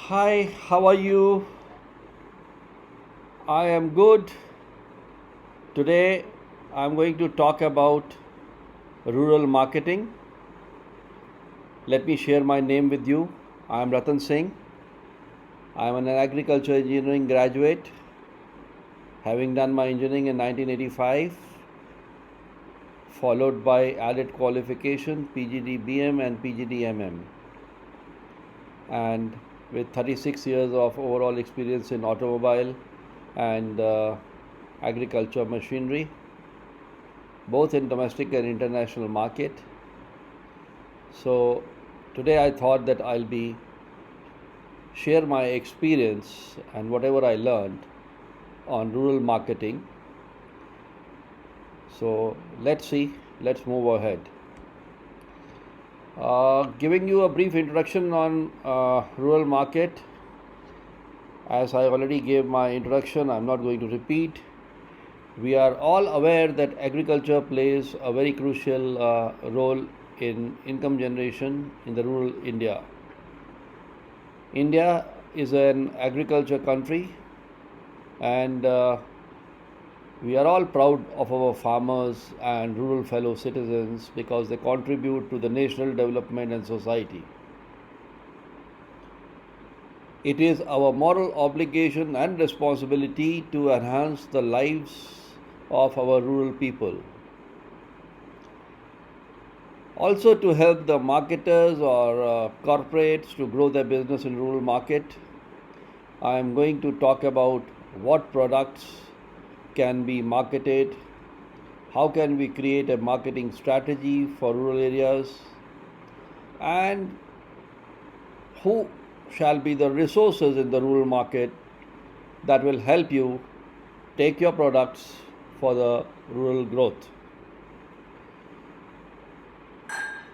Hi, how are you? I am good. Today I'm going to talk about rural marketing. Let me share my name with you. I am Ratan Singh. I am an agriculture engineering graduate, having done my engineering in 1985, followed by added qualification PGD-BM and PGD-MM, and with 36 years of overall experience in automobile and agriculture machinery, both in domestic and international market. So today I thought that I'll be share my experience and whatever I learned on rural marketing. So let's move ahead. Giving you a brief introduction on rural market. As I already gave my introduction, I'm not going to repeat. We are all aware that agriculture plays a very crucial role in income generation in the rural India. India is an agriculture country, and we are all proud of our farmers and rural fellow citizens because they contribute to the national development and society. It is our moral obligation and responsibility to enhance the lives of our rural people. Also, to help the marketers or corporates to grow their business in rural market, I am going to talk about what products can be marketed, how can we create a marketing strategy for rural areas, and who shall be the resources in the rural market that will help you take your products for the rural growth.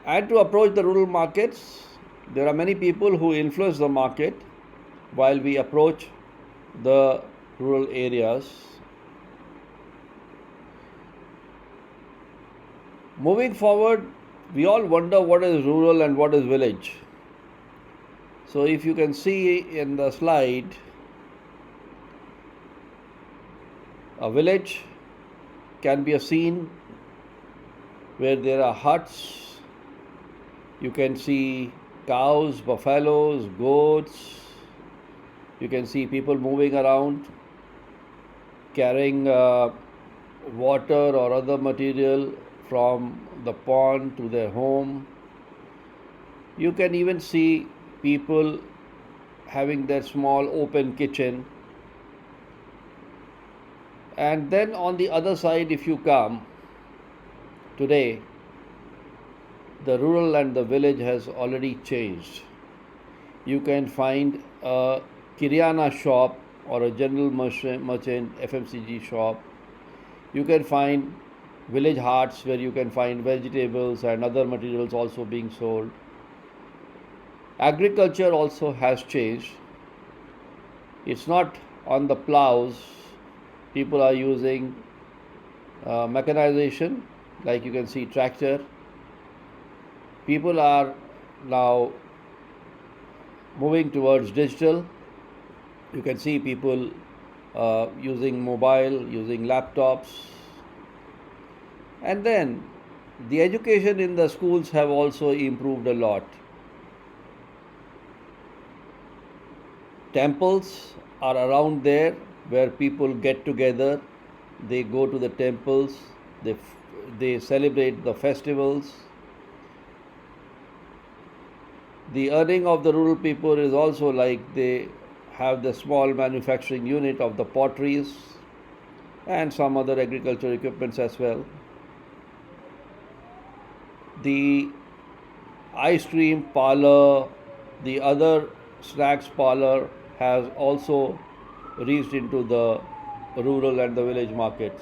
And to approach the rural markets, there are many people who influence the market while we approach the rural areas. Moving forward, we all wonder what is rural and what is village. So if you can see in the slide, a village can be a scene where there are huts. You can see cows, buffaloes, goats. You can see people moving around, carrying water or other material from the pond to their home. You can even see people having their small open kitchen. And then on the other side, if you come, today the rural and the village has already changed. You can find a Kiryana shop or a general merchant FMCG shop. You can find village hearts where you can find vegetables and other materials also being sold. Agriculture also has changed. It's not on the plows. People are using mechanization, like you can see tractor. People are now moving towards digital. You can see people using mobile, using laptops. And then the education in the schools have also improved a lot. Temples are around there where people get together. They go to the temples. They celebrate the festivals. The earning of the rural people is also like they have the small manufacturing unit of the potteries and some other agricultural equipments as well. The ice cream parlor, the other snacks parlor has also reached into the rural and the village markets.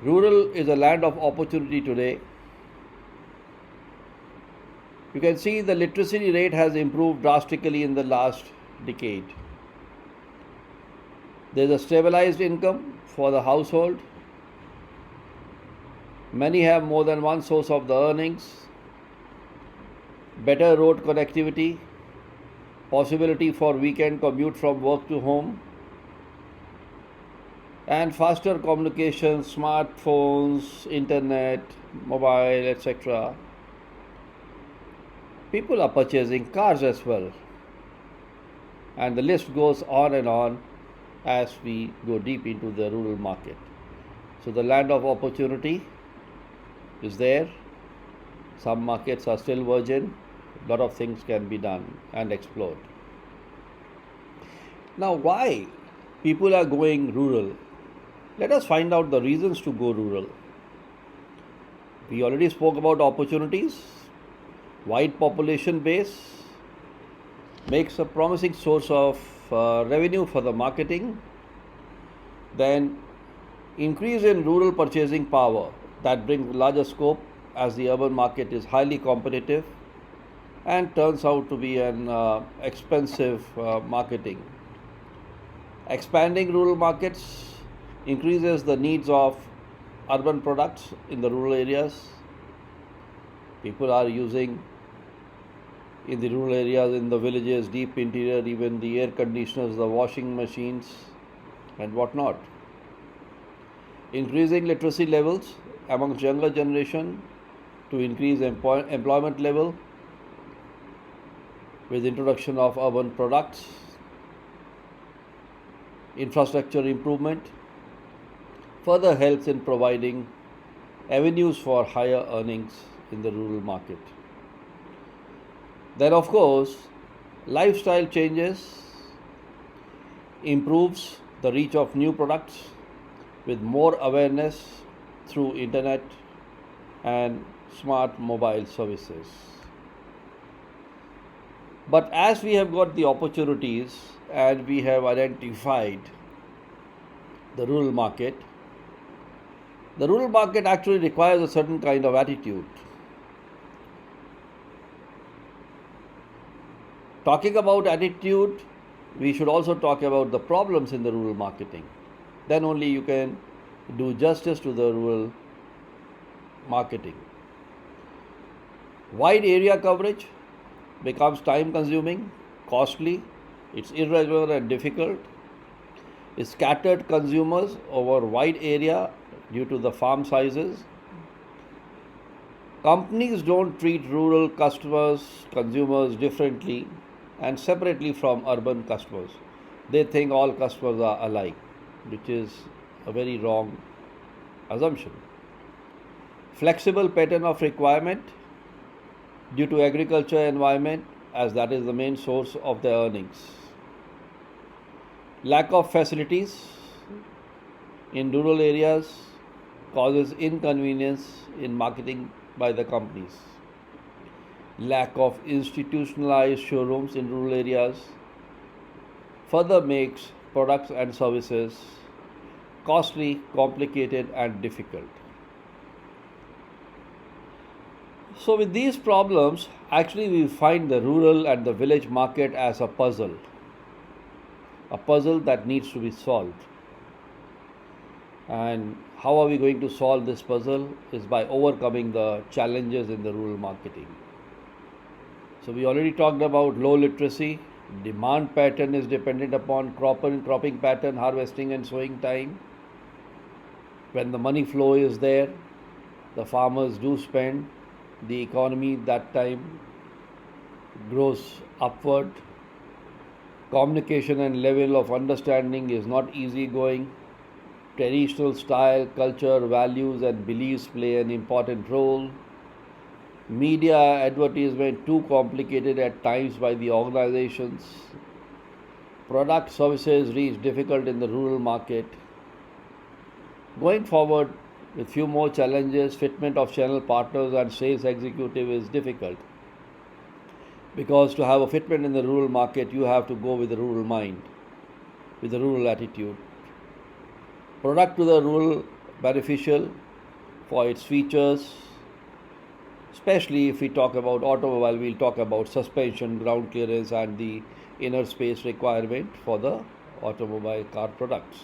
Rural is a land of opportunity today. You can see the literacy rate has improved drastically in the last decade. There is a stabilized income for the household. Many have more than one source of the earnings. better road connectivity, possibility for weekend commute from work to home, and faster communication, smartphones, internet, mobile, etc. People are purchasing cars as well, and the list goes on as we go deep into the rural market. So the land of opportunity is there. Some markets are still virgin. A lot of things can be done and explored. Now, why people are going rural? Let us find out the reasons to go rural. We already spoke about opportunities. Wide population base makes a promising source of revenue for the marketing. Then increase in rural purchasing power, that brings larger scope as the urban market is highly competitive and turns out to be an expensive marketing. Expanding rural markets increases the needs of urban products in the rural areas. People are using in the rural areas, in the villages, deep interior, even the air conditioners, the washing machines, and whatnot. Increasing literacy levels amongst younger generation to increase employment level with introduction of urban products. Infrastructure improvement further helps in providing avenues for higher earnings in the rural market. Then, of course, lifestyle changes improves the reach of new products with more awareness through internet and smart mobile services. But as we have got the opportunities and we have identified the rural market actually requires a certain kind of attitude. Talking about attitude, we should also talk about the problems in the rural marketing. Then only you can do justice to the rural marketing. Wide area coverage becomes time consuming, costly, it's irregular and difficult. Scattered consumers over wide area due to the farm sizes. Companies don't treat rural consumers differently and separately from urban customers. They think all customers are alike, which is a very wrong assumption. Flexible pattern of requirement due to agriculture environment, as that is the main source of their earnings. Lack of facilities in rural areas causes inconvenience in marketing by the companies. Lack of institutionalized showrooms in rural areas further makes products and services costly, complicated, and difficult. So, with these problems, actually, we find the rural and the village market as a puzzle that needs to be solved. And how are we going to solve this puzzle is by overcoming the challenges in the rural marketing. So we already talked about low literacy. Demand pattern is dependent upon cropping pattern, harvesting and sowing time. When the money flow is there, the farmers do spend. The economy that time grows upward. Communication and level of understanding is not easy going. Traditional style, culture, values and beliefs play an important role. Media advertisement too complicated at times by the organizations. Product services reach difficult in the rural market. Going forward with few more challenges, fitment of channel partners and sales executive is difficult. Because to have a fitment in the rural market, you have to go with the rural mind, with the rural attitude. Product to the rural beneficial for its features, especially if we talk about automobile, we'll talk about suspension, ground clearance and the inner space requirement for the automobile car products.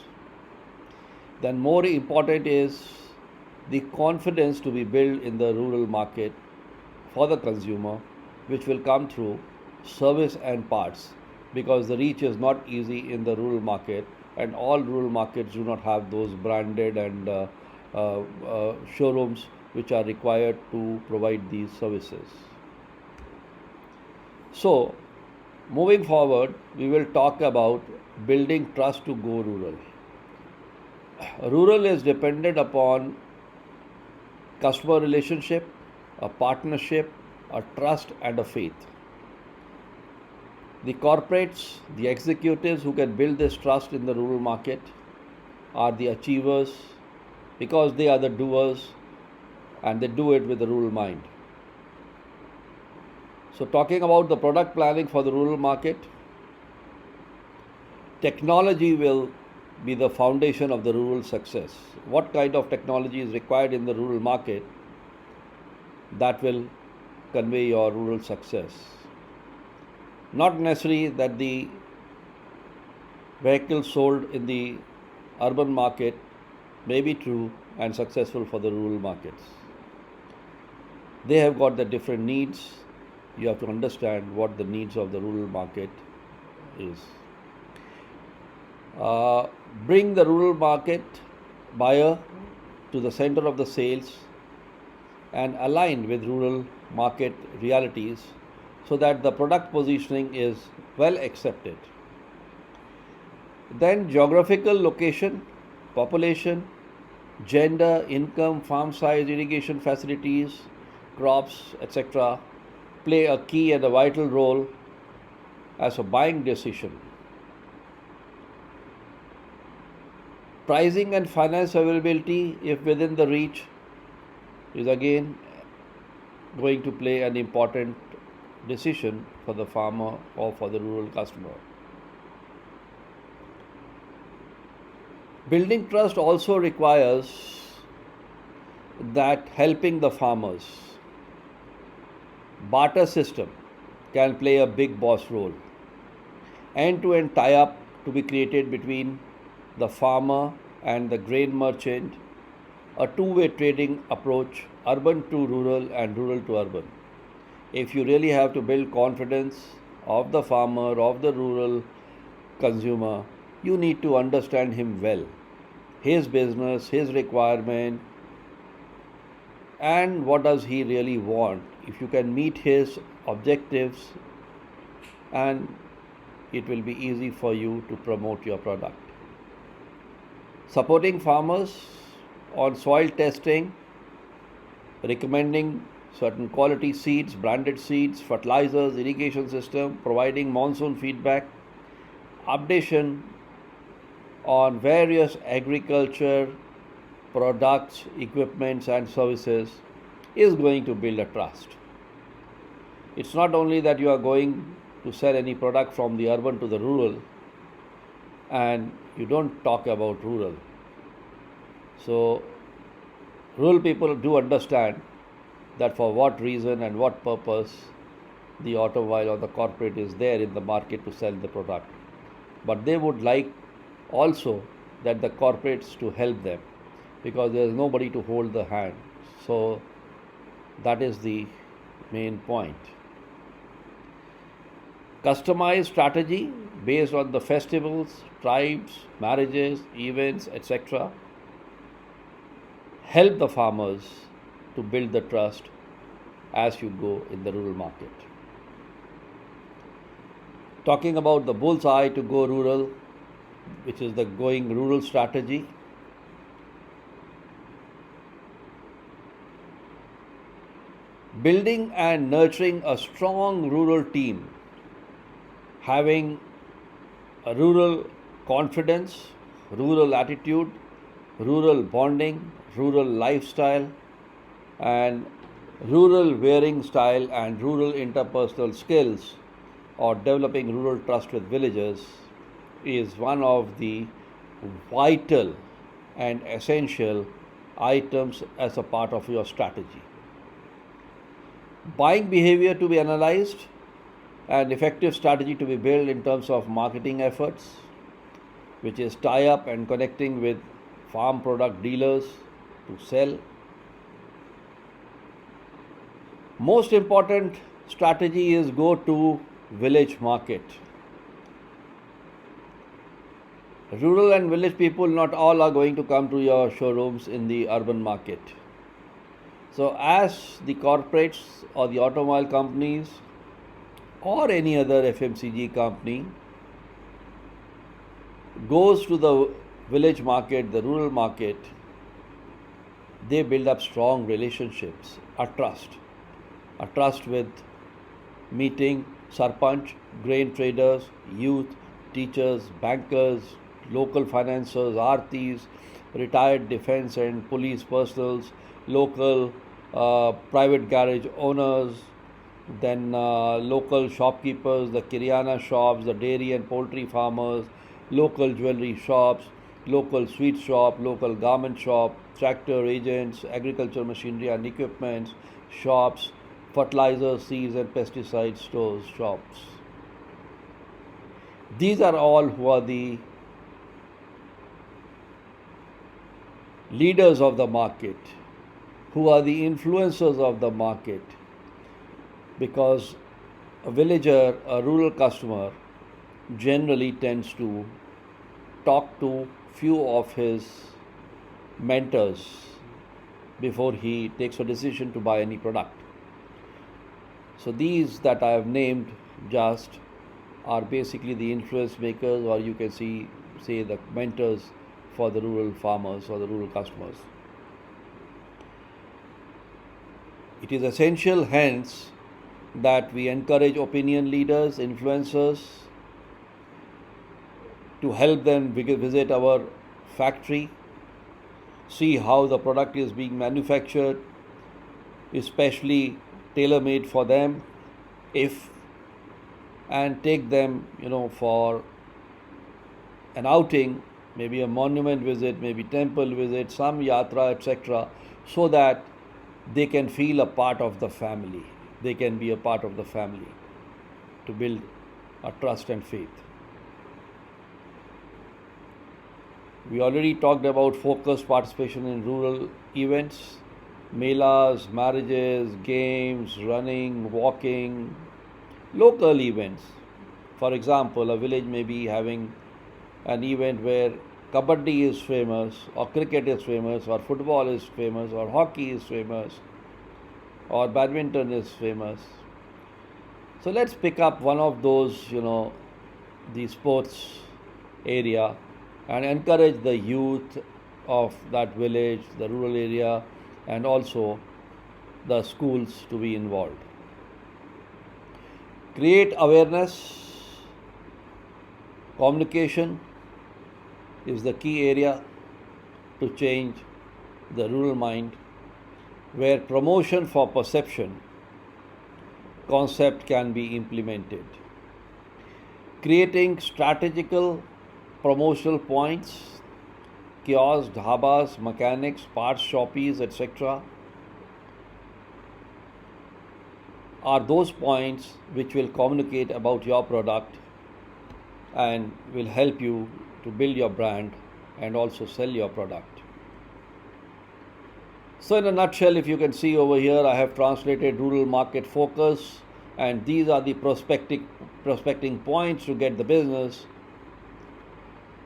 Then more important is the confidence to be built in the rural market for the consumer which will come through service and parts, because the reach is not easy in the rural market, and all rural markets do not have those branded and showrooms which are required to provide these services. So, moving forward, we will talk about building trust to go rural. Rural is dependent upon customer relationship, a partnership, a trust, and a faith. The corporates, the executives who can build this trust in the rural market are the achievers, because they are the doers and they do it with a rural mind. So, talking about the product planning for the rural market, technology will be the foundation of the rural success. What kind of technology is required in the rural market that will convey your rural success? Not necessarily that the vehicles sold in the urban market may be true and successful for the rural markets. They have got the different needs. You have to understand what the needs of the rural market is. Bring the rural market buyer to the center of the sales and align with rural market realities so that the product positioning is well accepted. Then geographical location, population, gender, income, farm size, irrigation facilities, crops, etc. play a key and a vital role as a buying decision. Pricing and finance availability, if within the reach, is again going to play an important decision for the farmer or for the rural customer. Building trust also requires that helping the farmers. Barter system can play a big boss role. End-to-end tie-up to be created between the farmer and the grain merchant, a two-way trading approach, urban to rural and rural to urban. If you really have to build confidence of the farmer, of the rural consumer, you need to understand him well, his business, his requirement, and what does he really want. If you can meet his objectives, and it will be easy for you to promote your product. Supporting farmers on soil testing, recommending certain quality seeds, branded seeds, fertilizers, irrigation system, providing monsoon feedback, updation on various agriculture products, equipments and services is going to build a trust. It's not only that you are going to sell any product from the urban to the rural and you don't talk about rural. So, rural people do understand that for what reason and what purpose the automobile or the corporate is there in the market to sell the product. But they would like also that the corporates to help them, because there is nobody to hold the hand. So that is the main point. Customized strategy based on the festivals, tribes, marriages, events, etc. help the farmers to build the trust as you go in the rural market. Talking about the bullseye to go rural, which is the going rural strategy. Building and nurturing a strong rural team, having a rural confidence, rural attitude, rural bonding, rural lifestyle, and rural wearing style and rural interpersonal skills, or developing rural trust with villagers, is one of the vital and essential items as a part of your strategy. Buying behavior to be analyzed and effective strategy to be built in terms of marketing efforts, which is tie up and connecting with farm product dealers to sell. Most important strategy is go to village market. Rural and village people, not all are going to come to your showrooms in the urban market. So, as the corporates or the automobile companies or any other FMCG company goes to the village market, the rural market, they build up strong relationships, a trust with meeting sarpanch, grain traders, youth, teachers, bankers, local financiers, artis, retired defense and police personals, local private garage owners, then local shopkeepers, the Kiryana shops, the dairy and poultry farmers, local jewelry shops, local sweet shop, local garment shop, tractor agents, agriculture machinery and equipment shops, fertilizer, seeds and pesticide stores, shops. These are all who are the leaders of the market, who are the influencers of the market, because a villager, a rural customer, generally tends to talk to few of his mentors before he takes a decision to buy any product. So these that I have named just are basically the influence makers, or you can say the mentors for the rural farmers or the rural customers. It is essential, hence, that we encourage opinion leaders, influencers, to help them visit our factory, see how the product is being manufactured, especially tailor-made for them, and take them, for an outing, maybe a monument visit, maybe temple visit, some yatra, etc., so that they can feel a part of the family. They can be a part of the family to build a trust and faith. We already talked about focused participation in rural events, melas, marriages, games, running, walking, local events. For example, a village may be having an event where kabaddi is famous, or cricket is famous, or football is famous, or hockey is famous, or badminton is famous. So let's pick up one of those, the sports area, and encourage the youth of that village, the rural area, and also the schools to be involved. Create awareness. Communication is the key area to change the rural mind, where promotion for perception concept can be implemented. Creating strategical promotional points, kiosks, dhabas, mechanics, parts shoppies, etc., are those points which will communicate about your product and will help you to build your brand and also sell your product. So in a nutshell, if you can see over here, I have translated rural market focus, and these are the prospecting points to get the business.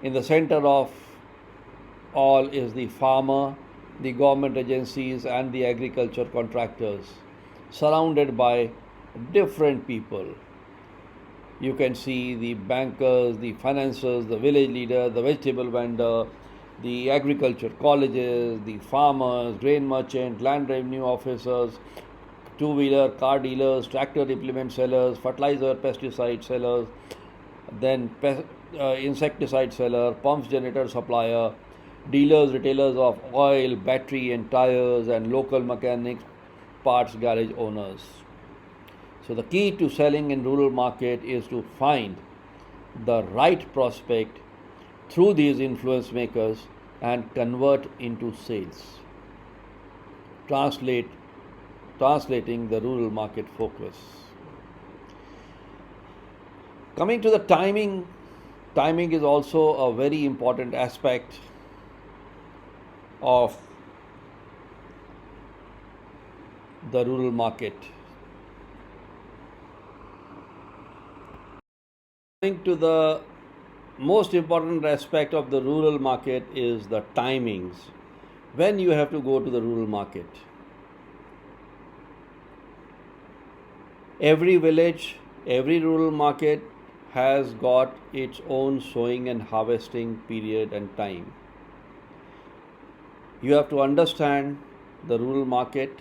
In the center of all is the farmer, the government agencies and the agriculture contractors, surrounded by different people. You can see the bankers, the financiers, the village leader, the vegetable vendor, the agriculture colleges, the farmers, grain merchant, land revenue officers, two-wheeler, car dealers, tractor implement sellers, fertilizer, pesticide sellers, then insecticide seller, pumps generator supplier, dealers, retailers of oil, battery and tires, and local mechanics, parts garage owners. So the key to selling in rural market is to find the right prospect through these influence makers and convert into sales. Translating the rural market focus. Coming to the timing is also a very important aspect of the rural market. To the most important aspect of the rural market is the timings when you have to go to the rural market. Every village, every rural market has got its own sowing and harvesting period and time. You have to understand the rural market,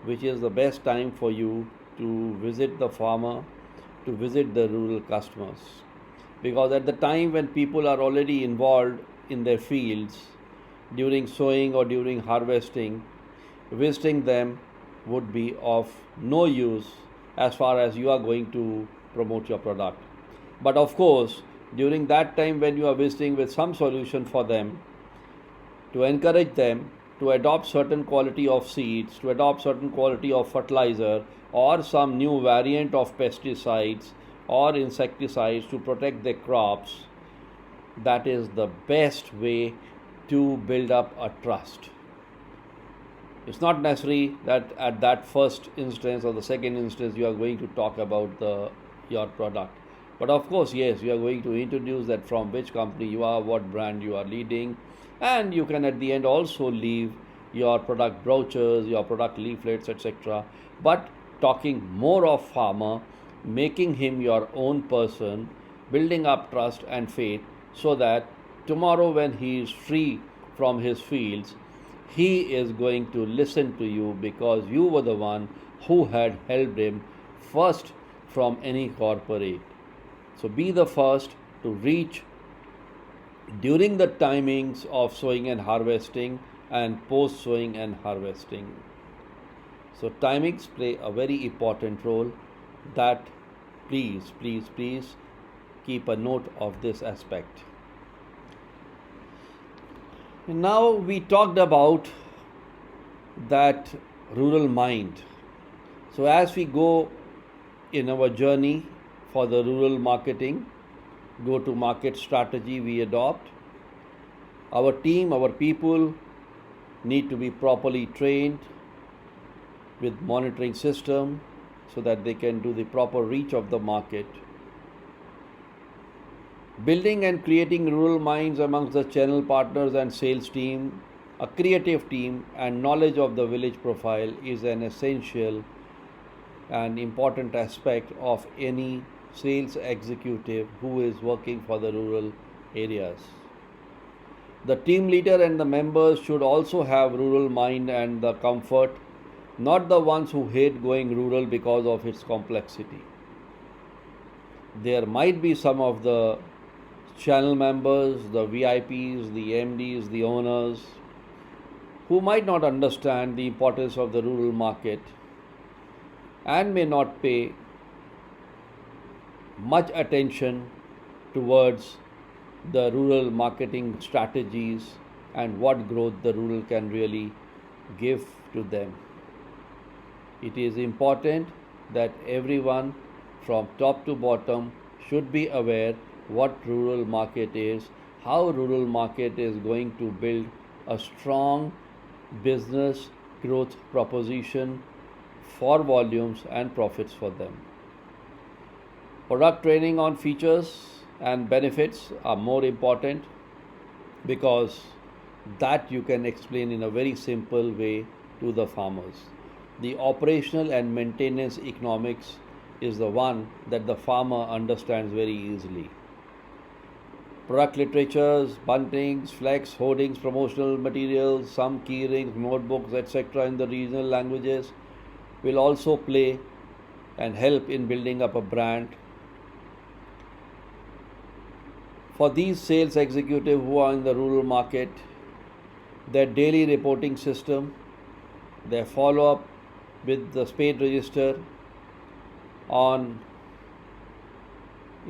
which is the best time for you to visit the farmer, to visit the rural customers. Because at the time when people are already involved in their fields during sowing or during harvesting, visiting them would be of no use as far as you are going to promote your product. But of course, during that time when you are visiting with some solution for them, to encourage them to adopt certain quality of seeds, to adopt certain quality of fertilizer, or some new variant of pesticides or insecticides to protect their crops, that is the best way to build up a trust. It's not necessary that at that first instance or the second instance you are going to talk about your product. But of course, yes, you are going to introduce that from which company you are, what brand you are leading, and you can at the end also leave your product brochures, your product leaflets, etc. But talking more of farmer, making him your own person, building up trust and faith, so that tomorrow when he is free from his fields, he is going to listen to you because you were the one who had helped him first from any corporate. So be the first to reach during the timings of sowing and harvesting and post sowing and harvesting. So timings play a very important role. That please keep a note of this aspect. Now we talked about that rural mind. So as we go in our journey for the rural marketing, go to market strategy we adopt, our team, our people need to be properly trained with monitoring system so that they can do the proper reach of the market. Building and creating rural minds amongst the channel partners and sales team, a creative team and knowledge of the village profile is an essential and important aspect of any sales executive who is working for the rural areas. The team leader and the members should also have rural mind and the comfort, not the ones who hate going rural because of its complexity. There might be some of the channel members, the VIPs, the MDs, the owners, who might not understand the importance of the rural market and may not pay much attention towards the rural marketing strategies and what growth the rural can really give to them. It is important that everyone from top to bottom should be aware what rural market is, how rural market is going to build a strong business growth proposition for volumes and profits for them. Product training on features and benefits are more important because that you can explain in a very simple way to the farmers. The operational and maintenance economics is the one that the farmer understands very easily. Product literatures, buntings, flex, hoardings, promotional materials, some key rings, notebooks, etc. in the regional languages will also play and help in building up a brand. For these sales executives who are in the rural market, their daily reporting system, their follow-up with the spade register on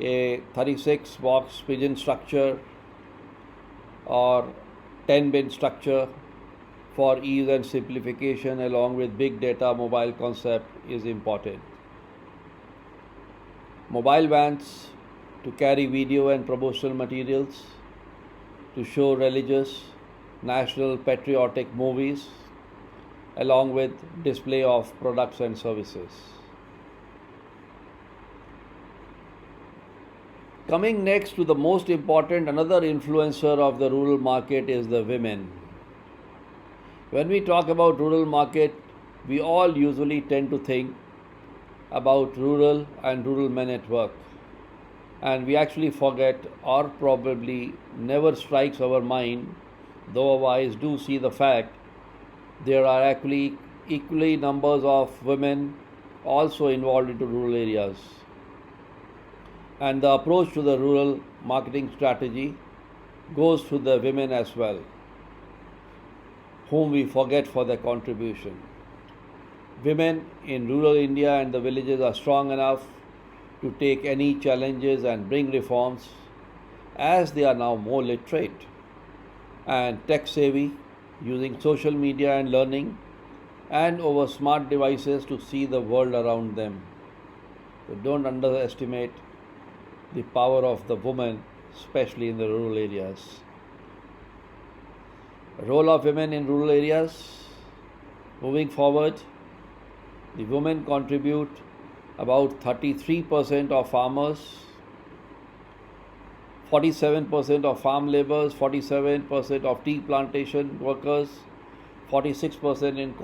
a 36 box pigeon structure or 10 bin structure for ease and simplification along with big data mobile concept is important. Mobile vans to carry video and promotional materials, to show religious, national patriotic movies along with display of products and services. Coming next to the most important, another influencer of the rural market is the women. When we talk about rural market, we all usually tend to think about rural and rural men at work. And we actually forget, or probably never strikes our mind, though our eyes do see the fact, there are actually equally numbers of women also involved into rural areas. And the approach to the rural marketing strategy goes to the women as well, whom we forget for their contribution. Women in rural India and the villages are strong enough to take any challenges and bring reforms, as they are now more literate and tech savvy, using social media and learning and over smart devices to see the world around them. So don't underestimate the power of the woman, especially in the rural areas. Role of women in rural areas. Moving forward, the women contribute about 33% of farmers, 47% of farm laborers, 47% of tea plantation workers, 46% in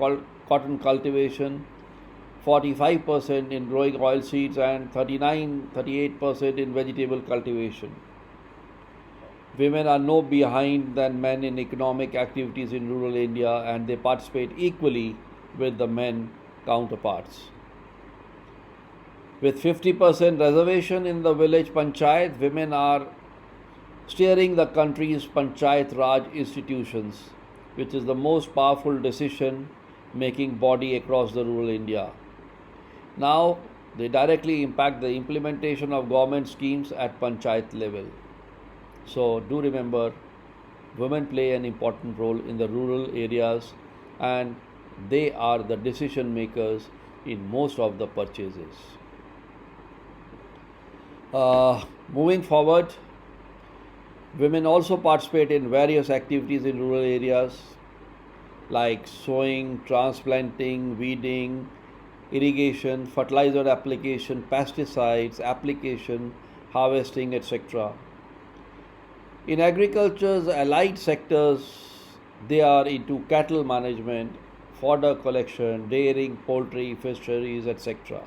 cotton cultivation, 45% in growing oilseeds, and 38% in vegetable cultivation. Women are no behind than men in economic activities in rural India, and they participate equally with the men counterparts. With 50% reservation in the village panchayat, women are steering the country's panchayat Raj institutions, which is the most powerful decision making body across the rural India. Now, they directly impact the implementation of government schemes at panchayat level. So, do remember, women play an important role in the rural areas, and they are the decision makers in most of the purchases. Moving forward, women also participate in various activities in rural areas like sowing, transplanting, weeding, irrigation, fertilizer application, pesticides application, harvesting, etc. In agriculture's allied sectors, they are into cattle management, fodder collection, dairying, poultry, fisheries, etc.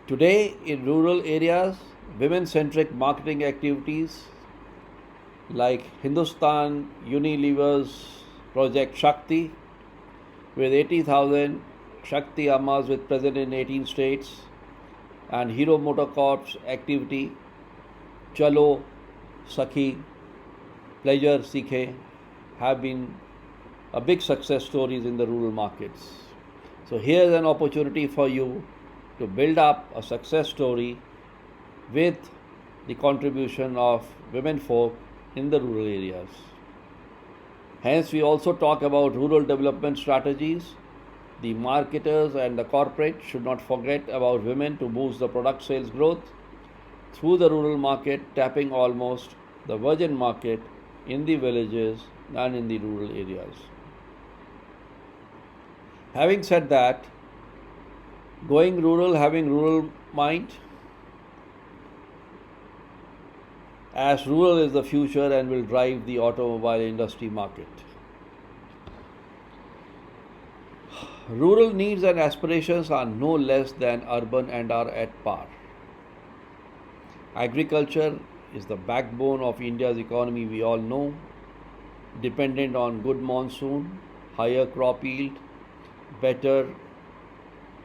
Today, in rural areas, women-centric marketing activities like Hindustan Unilever's Project Shakti, with 80,000 Shakti Ammas with present in 18 states, and Hero MotoCorp's activity Chalo Sakhi, Pleasure Sikhe, have been a big success stories in the rural markets. So here's an opportunity for you to build up a success story with the contribution of women folk in the rural areas. Hence, we also talk about rural development strategies. The marketers and the corporate should not forget about women to boost the product sales growth through the rural market, tapping almost the virgin market in the villages and in the rural areas. Having said that, going rural, having rural mind, as rural is the future and will drive the automobile industry market. Rural needs and aspirations are no less than urban and are at par. Agriculture is the backbone of India's economy, we all know, dependent on good monsoon, higher crop yield, better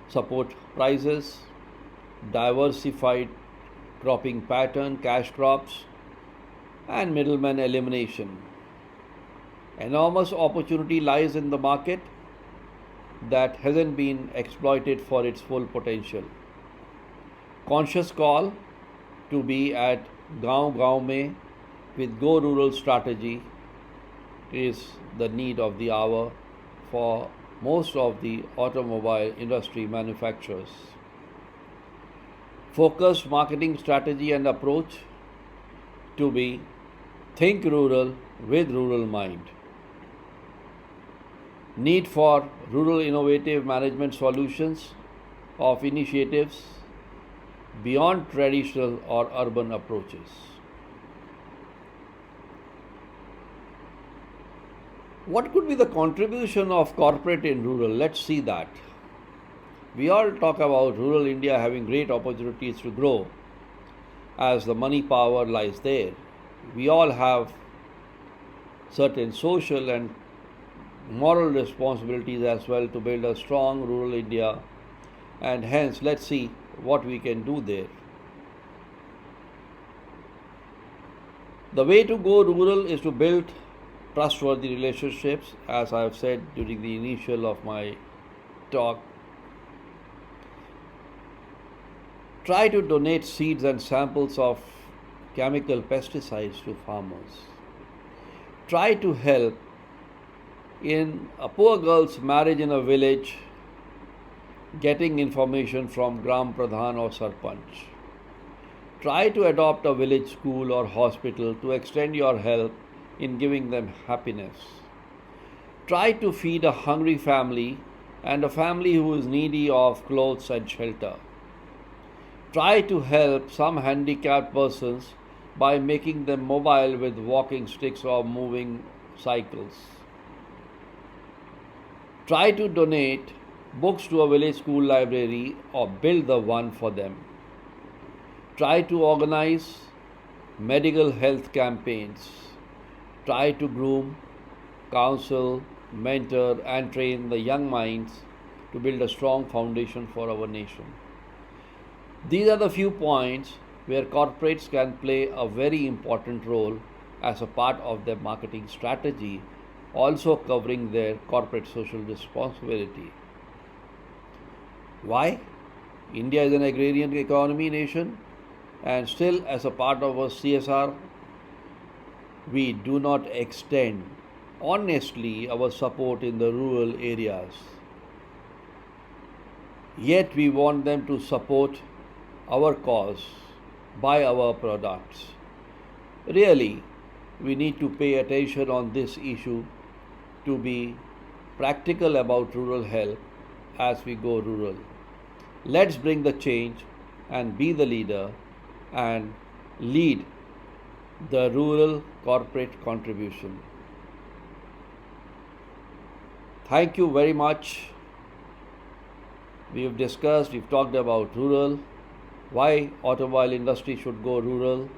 support prices, diversified cropping pattern, cash crops, and middleman elimination. Enormous opportunity lies in the market that hasn't been exploited for its full potential. Conscious call to be at Gaon Gaon Mein with Go Rural strategy is the need of the hour for most of the automobile industry manufacturers. Focused marketing strategy and approach to be think rural with rural mind. Need for rural innovative management solutions of initiatives beyond traditional or urban approaches. What could be the contribution of corporate in rural? Let's see that. We all talk about rural India having great opportunities to grow as the money power lies there. We all have certain social and moral responsibilities as well to build a strong rural India, and hence let's see what we can do there. The way to go rural is to build trustworthy relationships, as I have said during the initial of my talk. Try to donate seeds and samples of chemical pesticides to farmers. Try to help in a poor girl's marriage in a village, getting information from Gram Pradhan or Sarpanch. Try to adopt a village school or hospital to extend your help in giving them happiness. Try to feed a hungry family and a family who is needy of clothes and shelter. Try to help some handicapped persons by making them mobile with walking sticks or moving cycles. Try to donate books to a village school library or build the one for them. Try to organize medical health campaigns. Try to groom, counsel, mentor, and train the young minds to build a strong foundation for our nation. These are the few points where corporates can play a very important role as a part of their marketing strategy, also covering their corporate social responsibility. Why? India is an agrarian economy nation, and still, as a part of our CSR, we do not extend honestly our support in the rural areas. Yet we want them to support our cause, buy our products. Really, we need to pay attention on this issue to be practical about rural health as we go rural. Let's bring the change and be the leader and lead the rural corporate contribution. Thank you very much. We've discussed, we've talked about rural, why automobile industry should go rural.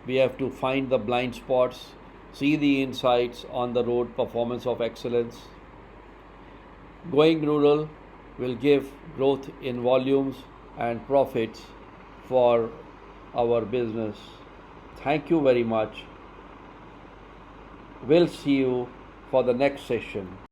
We have to find the blind spots, see the insights on the road performance of excellence. Going rural will give growth in volumes and profits for our business. Thank you very much. We'll see you for the next session.